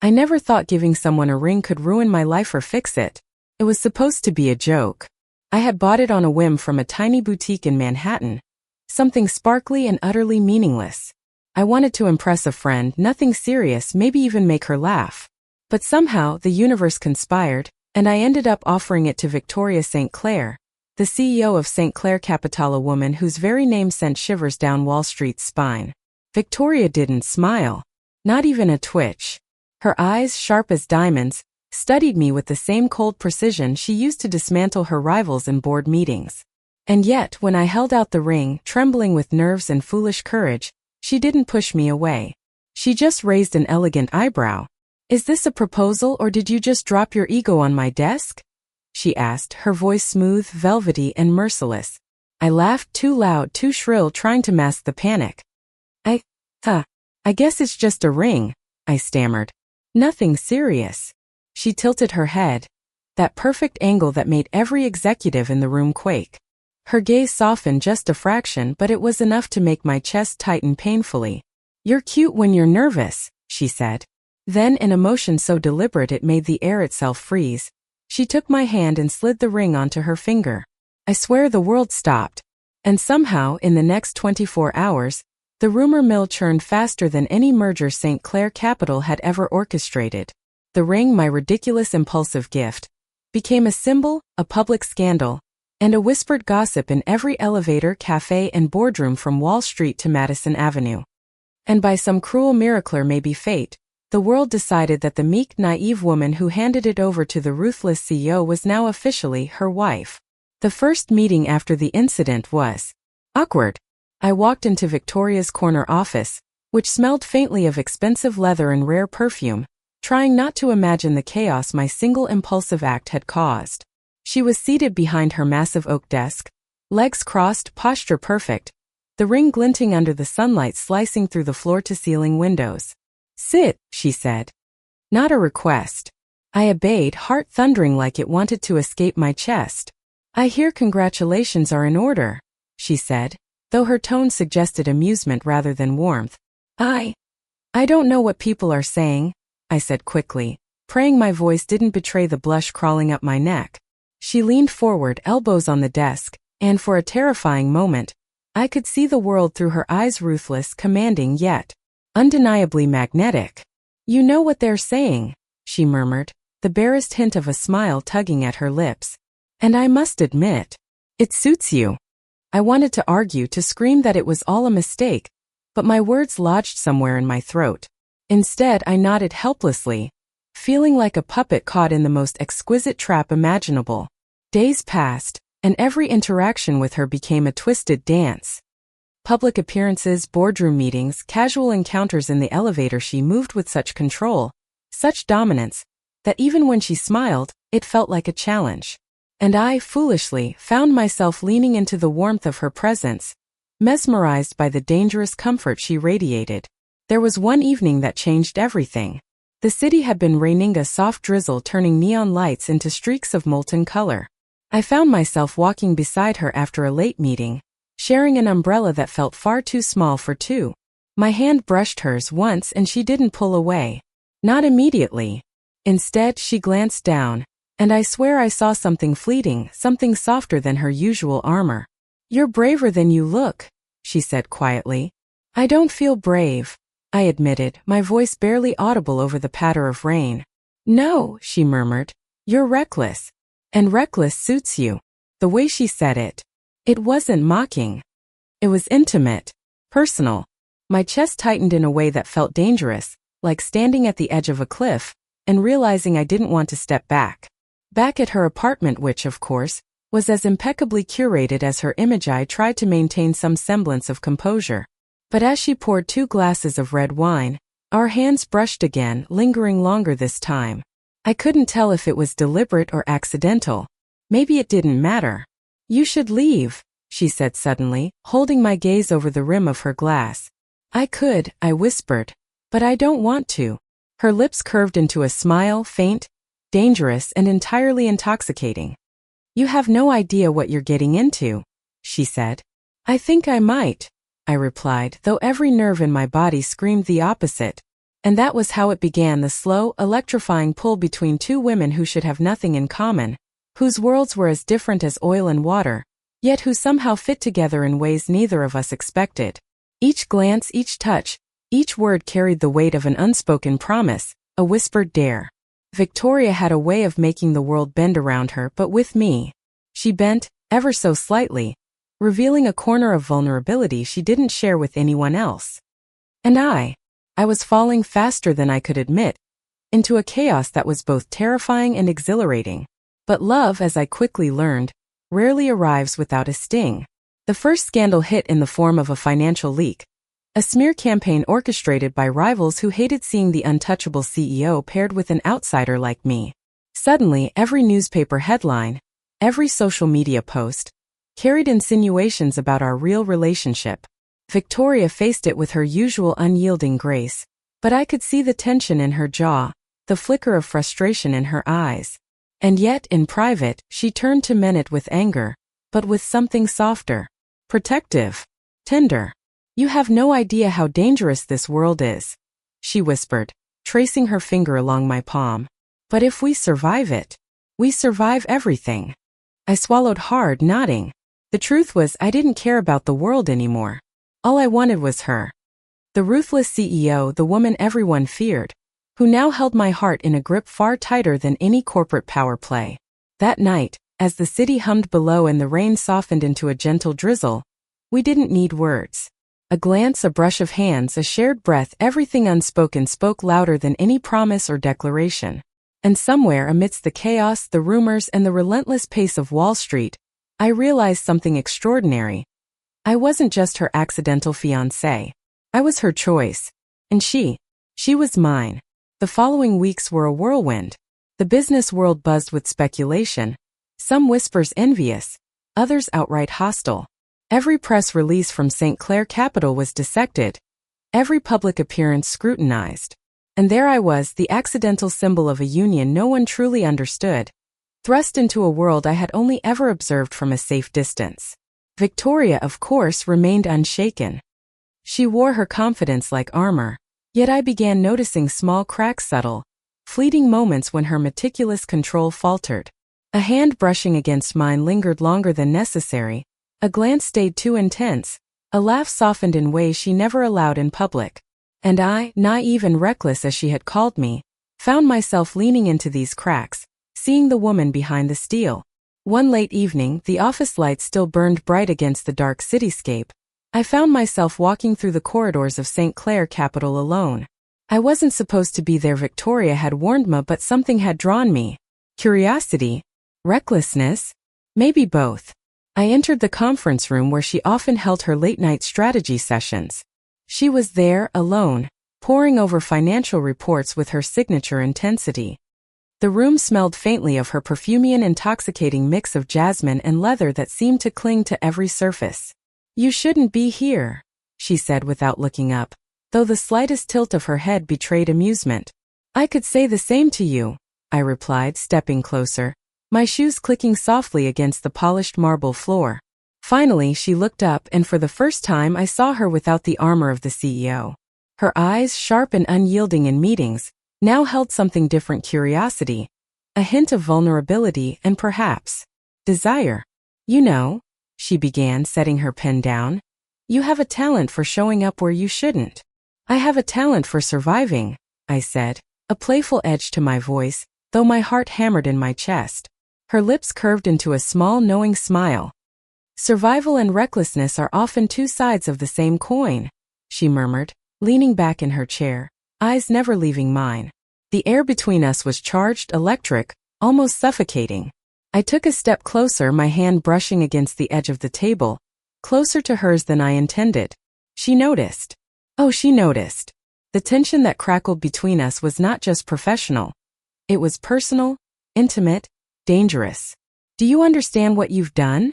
I never thought giving someone a ring could ruin my life or fix it. It was supposed to be a joke. I had bought it on a whim from a tiny boutique in Manhattan. Something sparkly and utterly meaningless. I wanted to impress a friend, nothing serious, maybe even make her laugh. But somehow, the universe conspired, and I ended up offering it to Victoria St. Clair, the CEO of St. Clair Capital, a woman whose very name sent shivers down Wall Street's spine. Victoria didn't smile. Not even a twitch. Her eyes, sharp as diamonds, studied me with the same cold precision she used to dismantle her rivals in board meetings. And yet, when I held out the ring, trembling with nerves and foolish courage, she didn't push me away. She just raised an elegant eyebrow. "Is this a proposal, or did you just drop your ego on my desk?" she asked, her voice smooth, velvety, and merciless. I laughed, too loud, too shrill, trying to mask the panic. I guess it's just a ring," I stammered. "Nothing serious." She tilted her head, that perfect angle that made every executive in the room quake. Her gaze softened just a fraction, but it was enough to make my chest tighten painfully. "You're cute when you're nervous," she said. Then, in a motion so deliberate it made the air itself freeze, she took my hand and slid the ring onto her finger. I swear the world stopped. And somehow, in the next 24 hours, the rumor mill churned faster than any merger St. Clair Capital had ever orchestrated. The ring, my ridiculous impulsive gift, became a symbol, a public scandal, and a whispered gossip in every elevator, cafe, and boardroom from Wall Street to Madison Avenue. And by some cruel miracle, maybe fate, the world decided that the meek, naive woman who handed it over to the ruthless CEO was now officially her wife. The first meeting after the incident was awkward. I walked into Victoria's corner office, which smelled faintly of expensive leather and rare perfume, trying not to imagine the chaos my single impulsive act had caused. She was seated behind her massive oak desk, legs crossed, posture perfect, the ring glinting under the sunlight slicing through the floor-to-ceiling windows. "Sit," she said. Not a request. I obeyed, heart thundering like it wanted to escape my chest. "I hear congratulations are in order," she said, though her tone suggested amusement rather than warmth. I don't know what people are saying," I said quickly, praying my voice didn't betray the blush crawling up my neck. She leaned forward, elbows on the desk, and for a terrifying moment, I could see the world through her eyes, ruthless, commanding yet undeniably magnetic. "You know what they're saying," she murmured, the barest hint of a smile tugging at her lips. "And I must admit, it suits you." I wanted to argue, to scream that it was all a mistake, but my words lodged somewhere in my throat. Instead, I nodded helplessly, feeling like a puppet caught in the most exquisite trap imaginable. Days passed, and every interaction with her became a twisted dance. Public appearances, boardroom meetings, casual encounters in the elevator, she moved with such control, such dominance, that even when she smiled, it felt like a challenge. And I, foolishly, found myself leaning into the warmth of her presence, mesmerized by the dangerous comfort she radiated. There was one evening that changed everything. The city had been raining a soft drizzle, turning neon lights into streaks of molten color. I found myself walking beside her after a late meeting, sharing an umbrella that felt far too small for two. My hand brushed hers once and she didn't pull away. Not immediately. Instead, she glanced down, and I swear I saw something fleeting, something softer than her usual armor. "You're braver than you look," she said quietly. "I don't feel brave," I admitted, my voice barely audible over the patter of rain. "No," she murmured, "you're reckless. And reckless suits you." The way she said it. It wasn't mocking. It was intimate, personal. My chest tightened in a way that felt dangerous, like standing at the edge of a cliff, and realizing I didn't want to step back. Back at her apartment, which, of course, was as impeccably curated as her image, I tried to maintain some semblance of composure. But as she poured 2 glasses of red wine, our hands brushed again, lingering longer this time. I couldn't tell if it was deliberate or accidental. Maybe it didn't matter. "You should leave," she said suddenly, holding my gaze over the rim of her glass. "I could," I whispered, "but I don't want to." Her lips curved into a smile, faint, dangerous, and entirely intoxicating. "You have no idea what you're getting into," she said. "I think I might," I replied, though every nerve in my body screamed the opposite. And that was how it began, the slow, electrifying pull between two women who should have nothing in common, whose worlds were as different as oil and water, yet who somehow fit together in ways neither of us expected. Each glance, each touch, each word carried the weight of an unspoken promise, a whispered dare. Victoria had a way of making the world bend around her, but with me, she bent, ever so slightly, revealing a corner of vulnerability she didn't share with anyone else. And I was falling faster than I could admit, into a chaos that was both terrifying and exhilarating. But love, as I quickly learned, rarely arrives without a sting. The first scandal hit in the form of a financial leak, a smear campaign orchestrated by rivals who hated seeing the untouchable CEO paired with an outsider like me. Suddenly, every newspaper headline, every social media post, carried insinuations about our real relationship. Victoria faced it with her usual unyielding grace, but I could see the tension in her jaw, the flicker of frustration in her eyes. And yet, in private, she turned to men it with anger, but with something softer, protective, tender. "You have no idea how dangerous this world is," she whispered, tracing her finger along my palm. "But if we survive it, we survive everything." I swallowed hard, nodding. The truth was, I didn't care about the world anymore. All I wanted was her. The ruthless CEO, the woman everyone feared, who now held my heart in a grip far tighter than any corporate power play. That night, as the city hummed below and the rain softened into a gentle drizzle, we didn't need words. A glance, a brush of hands, a shared breath, everything unspoken spoke louder than any promise or declaration. And somewhere amidst the chaos, the rumors, and the relentless pace of Wall Street, I realized something extraordinary. I wasn't just her accidental fiancé. I was her choice. And she was mine. The following weeks were a whirlwind. The business world buzzed with speculation, some whispers envious, others outright hostile. Every press release from St. Clair Capital was dissected, every public appearance scrutinized. And there I was, the accidental symbol of a union no one truly understood, thrust into a world I had only ever observed from a safe distance. Victoria, of course, remained unshaken. She wore her confidence like armor, yet I began noticing small cracks, subtle, fleeting moments when her meticulous control faltered. A hand brushing against mine lingered longer than necessary, a glance stayed too intense, a laugh softened in ways she never allowed in public. And I, naive and reckless as she had called me, found myself leaning into these cracks, seeing the woman behind the steel. One late evening, the office lights still burned bright against the dark cityscape. I found myself walking through the corridors of St. Clair Capital alone. I wasn't supposed to be there, Victoria had warned me, but something had drawn me. Curiosity? Recklessness? Maybe both. I entered the conference room where she often held her late-night strategy sessions. She was there, alone, poring over financial reports with her signature intensity. The room smelled faintly of her perfumian, intoxicating mix of jasmine and leather that seemed to cling to every surface. "You shouldn't be here," she said without looking up, though the slightest tilt of her head betrayed amusement. "I could say the same to you," I replied, stepping closer, my shoes clicking softly against the polished marble floor. Finally, she looked up, and for the first time I saw her without the armor of the CEO. Her eyes, sharp and unyielding in meetings, now held something different: curiosity, a hint of vulnerability, and perhaps desire. "You know," she began, setting her pen down, "you have a talent for showing up where you shouldn't." "I have a talent for surviving," I said, a playful edge to my voice, though my heart hammered in my chest. Her lips curved into a small, knowing smile. "Survival and recklessness are often two sides of the same coin," she murmured, leaning back in her chair, eyes never leaving mine. The air between us was charged, electric, almost suffocating. I took a step closer, my hand brushing against the edge of the table, closer to hers than I intended. She noticed. Oh, she noticed. The tension that crackled between us was not just professional. It was personal, intimate, dangerous. "Do you understand what you've done?"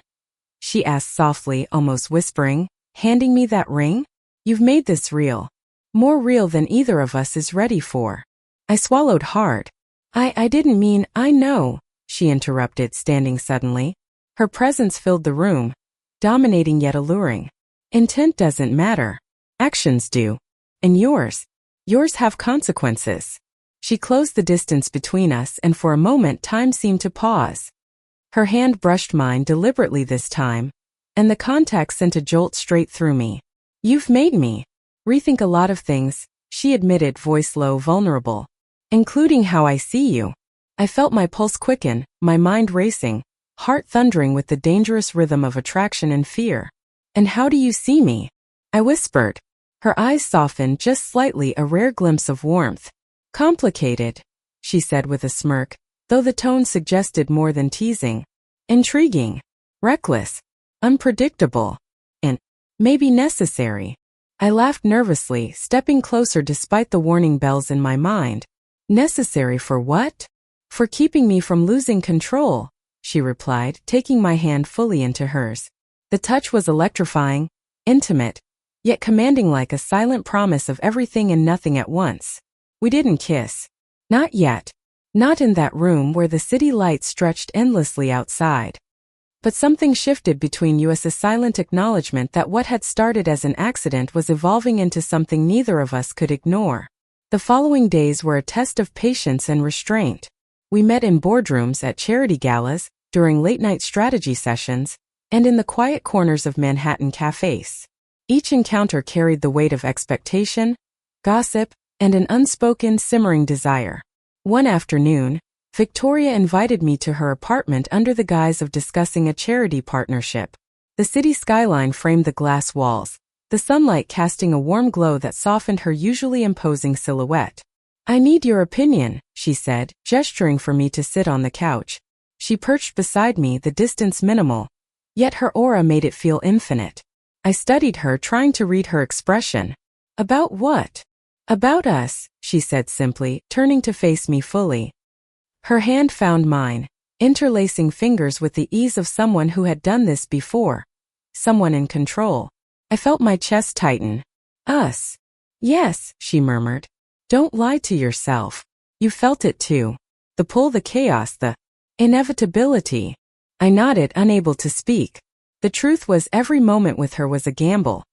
she asked softly, almost whispering, handing me that ring. "You've made this real. More real than either of us is ready for." I swallowed hard. I didn't mean, "I know," she interrupted, standing suddenly. Her presence filled the room, dominating yet alluring. "Intent doesn't matter. Actions do. And yours. Yours have consequences. She closed the distance between us, and for a moment time seemed to pause. Her hand brushed mine deliberately this time, and the contact sent a jolt straight through me. You've made me rethink a lot of things, she admitted, voice low, vulnerable. Including how I see you. I felt my pulse quicken, my mind racing, heart thundering with the dangerous rhythm of attraction and fear. And how do you see me? I whispered. Her eyes softened just slightly, a rare glimpse of warmth. Complicated, she said with a smirk, though the tone suggested more than teasing. Intriguing, reckless, unpredictable, and maybe necessary. I laughed nervously, stepping closer despite the warning bells in my mind. Necessary for what? For keeping me from losing control, she replied, taking my hand fully into hers. The touch was electrifying, intimate, yet commanding, like a silent promise of everything and nothing at once. We didn't kiss. Not yet. Not in that room where the city lights stretched endlessly outside. But something shifted between us, a silent acknowledgement that what had started as an accident was evolving into something neither of us could ignore. The following days were a test of patience and restraint. We met in boardrooms, at charity galas, during late-night strategy sessions, and in the quiet corners of Manhattan cafes. Each encounter carried the weight of expectation, gossip, and an unspoken, simmering desire. One afternoon, Victoria invited me to her apartment under the guise of discussing a charity partnership. The city skyline framed the glass walls, the sunlight casting a warm glow that softened her usually imposing silhouette. I need your opinion, she said, gesturing for me to sit on the couch. She perched beside me, the distance minimal, yet her aura made it feel infinite. I studied her, trying to read her expression. About what? About us, she said simply, turning to face me fully. Her hand found mine, interlacing fingers with the ease of someone who had done this before. Someone in control. I felt my chest tighten. Us. Yes, she murmured. Don't lie to yourself. You felt it too. The pull, the chaos, the inevitability. I nodded, unable to speak. The truth was, every moment with her was a gamble.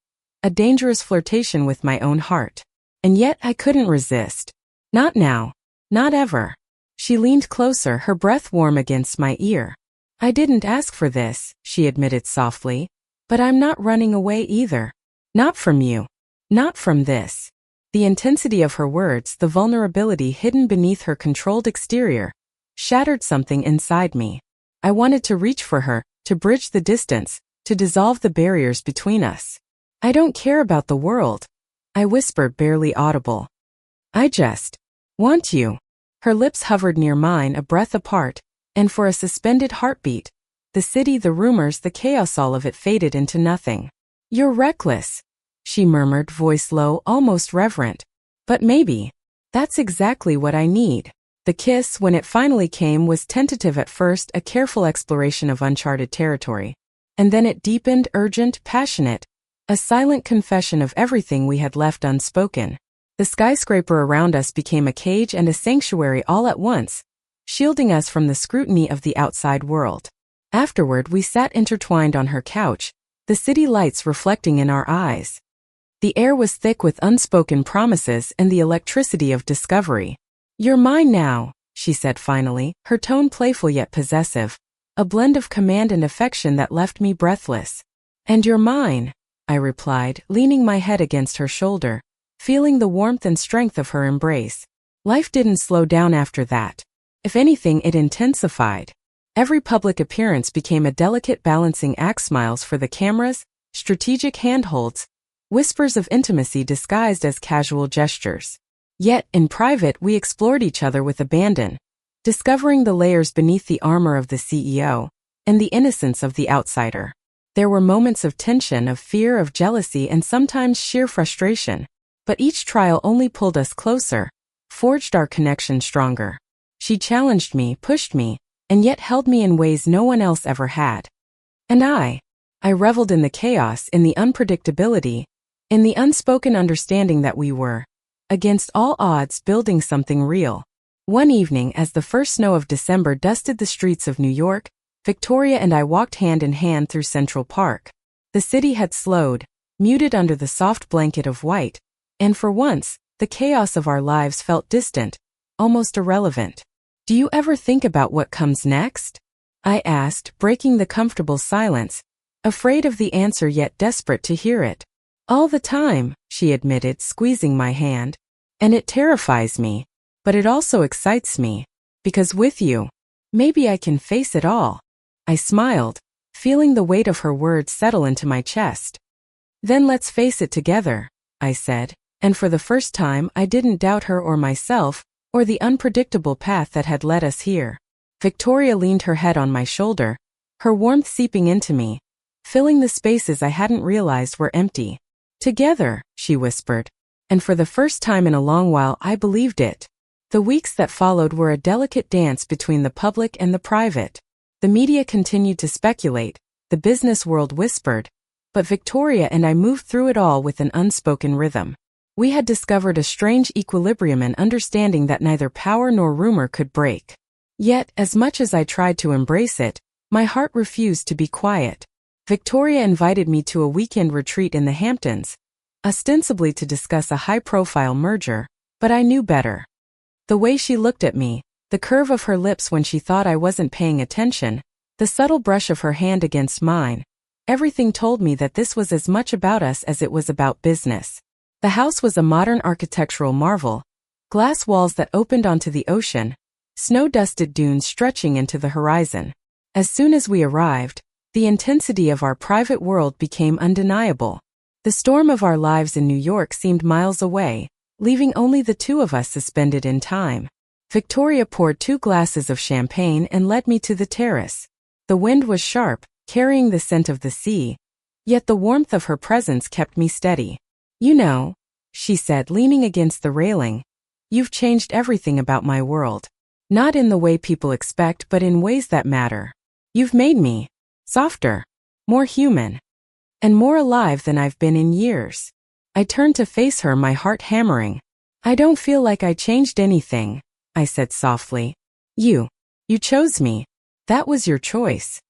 A dangerous flirtation with my own heart. And yet I couldn't resist. Not now. Not ever. She leaned closer, her breath warm against my ear. I didn't ask for this, she admitted softly. But I'm not running away either. Not from you. Not from this. The intensity of her words, the vulnerability hidden beneath her controlled exterior, shattered something inside me. I wanted to reach for her, to bridge the distance, to dissolve the barriers between us. I don't care about the world, I whispered, barely audible. I just want you. Her lips hovered near mine, a breath apart, and for a suspended heartbeat, the city, the rumors, the chaos, all of it faded into nothing. You're reckless, she murmured, voice low, almost reverent. But maybe that's exactly what I need. The kiss, when it finally came, was tentative at first, a careful exploration of uncharted territory. And then it deepened, urgent, passionate, a silent confession of everything we had left unspoken. The skyscraper around us became a cage and a sanctuary all at once, shielding us from the scrutiny of the outside world. Afterward, we sat intertwined on her couch, the city lights reflecting in our eyes. The air was thick with unspoken promises and the electricity of discovery. You're mine now, she said finally, her tone playful yet possessive, a blend of command and affection that left me breathless. And you're mine, I replied, leaning my head against her shoulder, feeling the warmth and strength of her embrace. Life didn't slow down after that. If anything, it intensified. Every public appearance became a delicate balancing act, smiles for the cameras, strategic handholds, whispers of intimacy disguised as casual gestures. Yet, in private, we explored each other with abandon, discovering the layers beneath the armor of the CEO, and the innocence of the outsider. There were moments of tension, of fear, of jealousy, and sometimes sheer frustration. But each trial only pulled us closer, forged our connection stronger. She challenged me, pushed me, and yet held me in ways no one else ever had. And I reveled in the chaos, in the unpredictability, in the unspoken understanding that we were, against all odds, building something real. One evening, as the first snow of December dusted the streets of New York, Victoria and I walked hand in hand through Central Park. The city had slowed, muted under the soft blanket of white, and for once, the chaos of our lives felt distant, almost irrelevant. Do you ever think about what comes next? I asked, breaking the comfortable silence, afraid of the answer yet desperate to hear it. All the time, she admitted, squeezing my hand. And it terrifies me. But it also excites me. Because with you, maybe I can face it all. I smiled, feeling the weight of her words settle into my chest. Then let's face it together, I said, and for the first time I didn't doubt her or myself, or the unpredictable path that had led us here. Victoria leaned her head on my shoulder, her warmth seeping into me, filling the spaces I hadn't realized were empty. Together, she whispered, and for the first time in a long while I believed it. The weeks that followed were a delicate dance between the public and the private. The media continued to speculate, the business world whispered, but Victoria and I moved through it all with an unspoken rhythm. We had discovered a strange equilibrium and understanding that neither power nor rumor could break. Yet, as much as I tried to embrace it, my heart refused to be quiet. Victoria invited me to a weekend retreat in the Hamptons, ostensibly to discuss a high-profile merger, but I knew better. The way she looked at me, the curve of her lips when she thought I wasn't paying attention, the subtle brush of her hand against mine, everything told me that this was as much about us as it was about business. The house was a modern architectural marvel, glass walls that opened onto the ocean, snow-dusted dunes stretching into the horizon. As soon as we arrived, the intensity of our private world became undeniable. The storm of our lives in New York seemed miles away, leaving only the two of us suspended in time. Victoria poured 2 glasses of champagne and led me to the terrace. The wind was sharp, carrying the scent of the sea, yet the warmth of her presence kept me steady. You know, she said, leaning against the railing, you've changed everything about my world. Not in the way people expect, but in ways that matter. You've made me softer, more human, and more alive than I've been in years. I turned to face her, my heart hammering. I don't feel like I changed anything, I said softly. You chose me. That was your choice.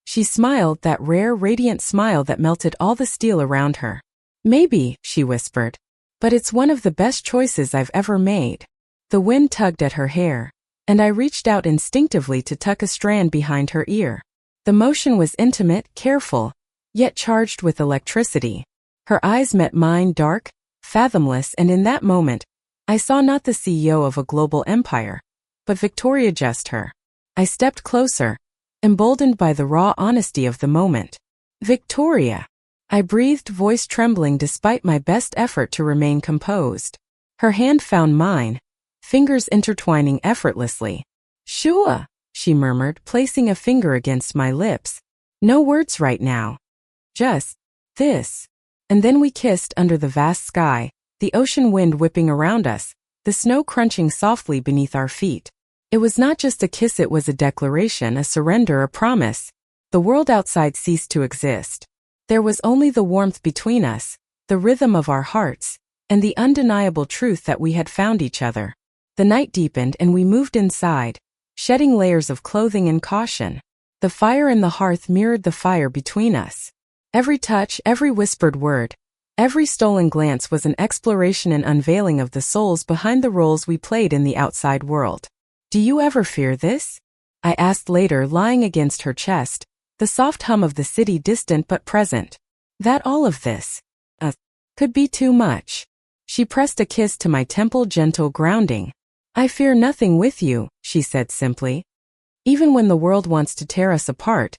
She smiled, that rare, radiant smile that melted all the steel around her. Maybe, she whispered, but it's one of the best choices I've ever made. The wind tugged at her hair, and I reached out instinctively to tuck a strand behind her ear. The motion was intimate, careful, yet charged with electricity. Her eyes met mine, dark, fathomless, and in that moment, I saw not the CEO of a global empire, but Victoria, just her. I stepped closer, emboldened by the raw honesty of the moment. Victoria, I breathed, voice trembling despite my best effort to remain composed. Her hand found mine, fingers intertwining effortlessly. Shua, she murmured, placing a finger against my lips. No words right now. Just this. And then we kissed under the vast sky, the ocean wind whipping around us, the snow crunching softly beneath our feet. It was not just a kiss, it was a declaration, a surrender, a promise. The world outside ceased to exist. There was only the warmth between us, the rhythm of our hearts, and the undeniable truth that we had found each other. The night deepened and we moved inside, shedding layers of clothing and caution. The fire in the hearth mirrored the fire between us. Every touch, every whispered word, every stolen glance was an exploration and unveiling of the souls behind the roles we played in the outside world. Do you ever fear this? I asked later, lying against her chest, the soft hum of the city distant but present. That all of this could be too much. She pressed a kiss to my temple, gentle, grounding. I fear nothing with you, she said simply. Even when the world wants to tear us apart,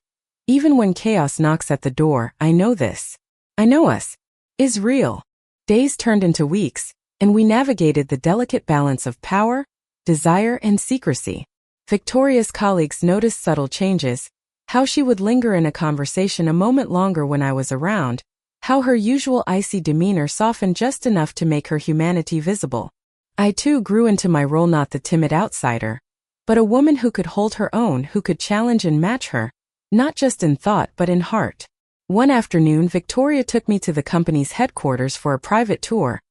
even when chaos knocks at the door, I know this. I know us is real. Days turned into weeks, and we navigated the delicate balance of power, desire, and secrecy. Victoria's colleagues noticed subtle changes, how she would linger in a conversation a moment longer when I was around, how her usual icy demeanor softened just enough to make her humanity visible. I too grew into my role, not the timid outsider, but a woman who could hold her own, who could challenge and match her, not just in thought but in heart. One afternoon, Victoria took me to the company's headquarters for a private tour,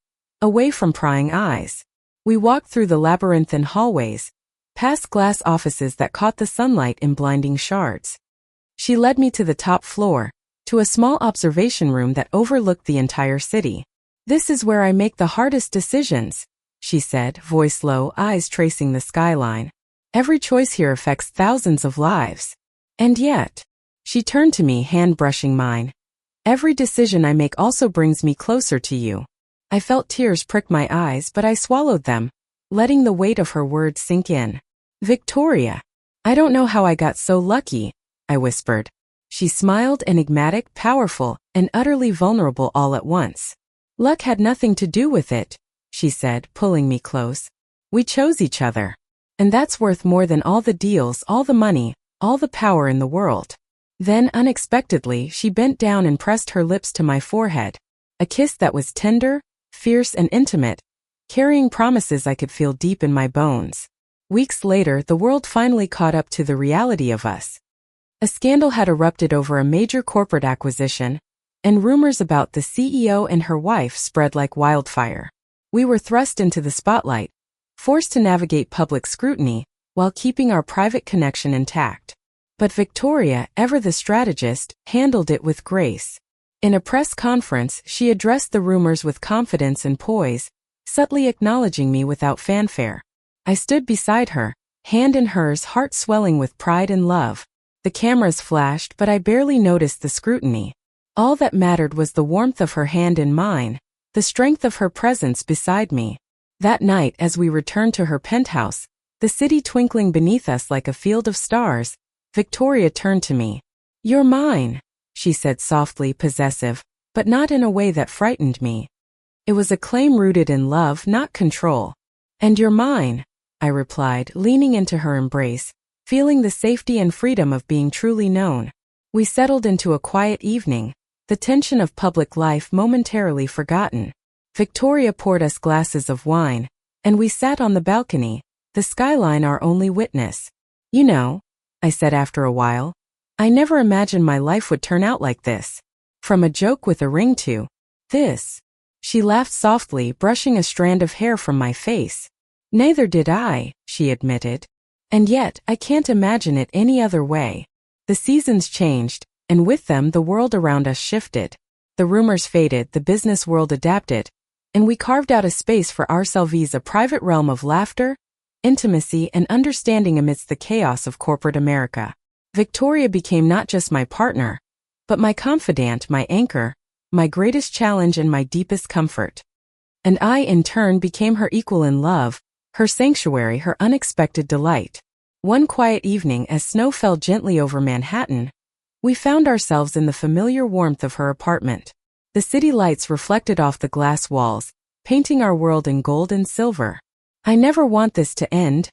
away from prying eyes. We walked through the labyrinthine hallways, past glass offices that caught the sunlight in blinding shards. She led me to the top floor, to a small observation room that overlooked the entire city. This is where I make the hardest decisions, she said, voice low, eyes tracing the skyline. Every choice here affects thousands of lives. And yet, she turned to me, hand brushing mine. Every decision I make also brings me closer to you. I felt tears prick my eyes, but I swallowed them, letting the weight of her words sink in. Victoria, I don't know how I got so lucky, I whispered. She smiled, enigmatic, powerful, and utterly vulnerable all at once. Luck had nothing to do with it, she said, pulling me close. We chose each other. And that's worth more than all the deals, all the money, all the power in the world. Then, unexpectedly, she bent down and pressed her lips to my forehead. A kiss that was tender, fierce, and intimate, carrying promises I could feel deep in my bones. Weeks later, the world finally caught up to the reality of us. A scandal had erupted over a major corporate acquisition, and rumors about the CEO and her wife spread like wildfire. We were thrust into the spotlight, forced to navigate public scrutiny, while keeping our private connection intact. But Victoria, ever the strategist, handled it with grace. In a press conference, she addressed the rumors with confidence and poise, subtly acknowledging me without fanfare. I stood beside her, hand in hers, heart swelling with pride and love. The cameras flashed, but I barely noticed the scrutiny. All that mattered was the warmth of her hand in mine, the strength of her presence beside me. That night, as we returned to her penthouse, the city twinkling beneath us like a field of stars, Victoria turned to me. You're mine, she said softly, possessive, but not in a way that frightened me. It was a claim rooted in love, not control. And you're mine, I replied, leaning into her embrace, feeling the safety and freedom of being truly known. We settled into a quiet evening, the tension of public life momentarily forgotten. Victoria poured us glasses of wine, and we sat on the balcony, the skyline our only witness. You know, I said after a while, I never imagined my life would turn out like this. From a joke with a ring to this. She laughed softly, brushing a strand of hair from my face. Neither did I, she admitted. And yet, I can't imagine it any other way. The seasons changed, and with them the world around us shifted. The rumors faded, the business world adapted, and we carved out a space for ourselves, a private realm of laughter, intimacy, and understanding amidst the chaos of corporate America. Victoria became not just my partner, but my confidant, my anchor, my greatest challenge and my deepest comfort. And I, in turn, became her equal in love, her sanctuary, her unexpected delight. One quiet evening, as snow fell gently over Manhattan, we found ourselves in the familiar warmth of her apartment. The city lights reflected off the glass walls, painting our world in gold and silver. I never want this to end,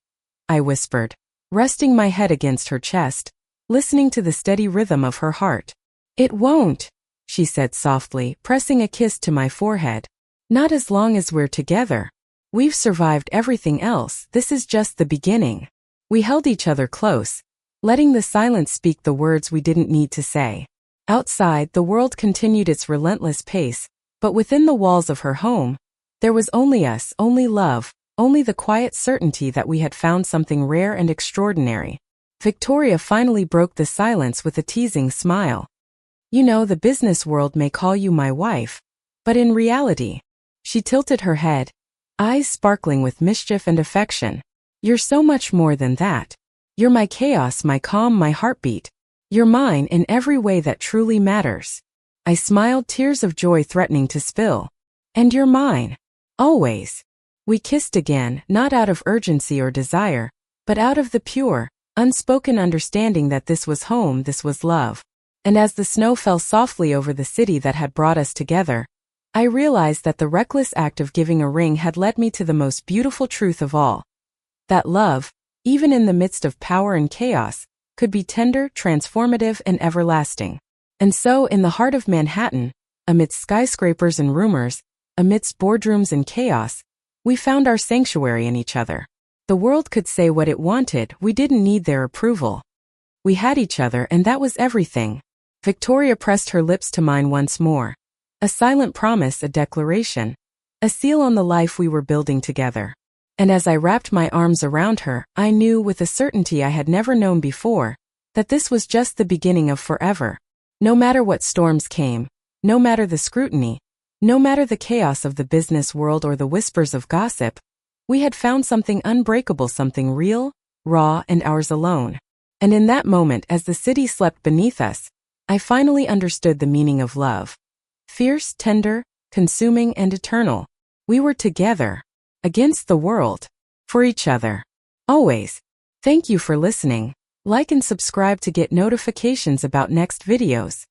I whispered, resting my head against her chest, listening to the steady rhythm of her heart. It won't, she said softly, pressing a kiss to my forehead. Not as long as we're together. We've survived everything else, this is just the beginning. We held each other close, letting the silence speak the words we didn't need to say. Outside, the world continued its relentless pace, but within the walls of her home, there was only us, only love, only the quiet certainty that we had found something rare and extraordinary. Victoria finally broke the silence with a teasing smile. You know, the business world may call you my wife, but in reality, she tilted her head, eyes sparkling with mischief and affection. You're so much more than that. You're my chaos, my calm, my heartbeat. You're mine in every way that truly matters. I smiled, tears of joy threatening to spill. And you're mine. Always. We kissed again, not out of urgency or desire, but out of the pure, unspoken understanding that this was home, this was love. And as the snow fell softly over the city that had brought us together, I realized that the reckless act of giving a ring had led me to the most beautiful truth of all. That love, even in the midst of power and chaos, could be tender, transformative, and everlasting. And so, in the heart of Manhattan, amidst skyscrapers and rumors, amidst boardrooms and chaos, we found our sanctuary in each other. The world could say what it wanted, we didn't need their approval. We had each other, and that was everything. Victoria pressed her lips to mine once more. A silent promise, a declaration, a seal on the life we were building together. And as I wrapped my arms around her, I knew with a certainty I had never known before, that this was just the beginning of forever. No matter what storms came, no matter the scrutiny, no matter the chaos of the business world or the whispers of gossip, We had found something unbreakable, something real, raw, and ours alone. And in that moment, as the city slept beneath us, I finally understood the meaning of love. Fierce, tender, consuming, and eternal. We were together, against the world, for each other. Always. Thank you for listening. Like and subscribe to get notifications about next videos.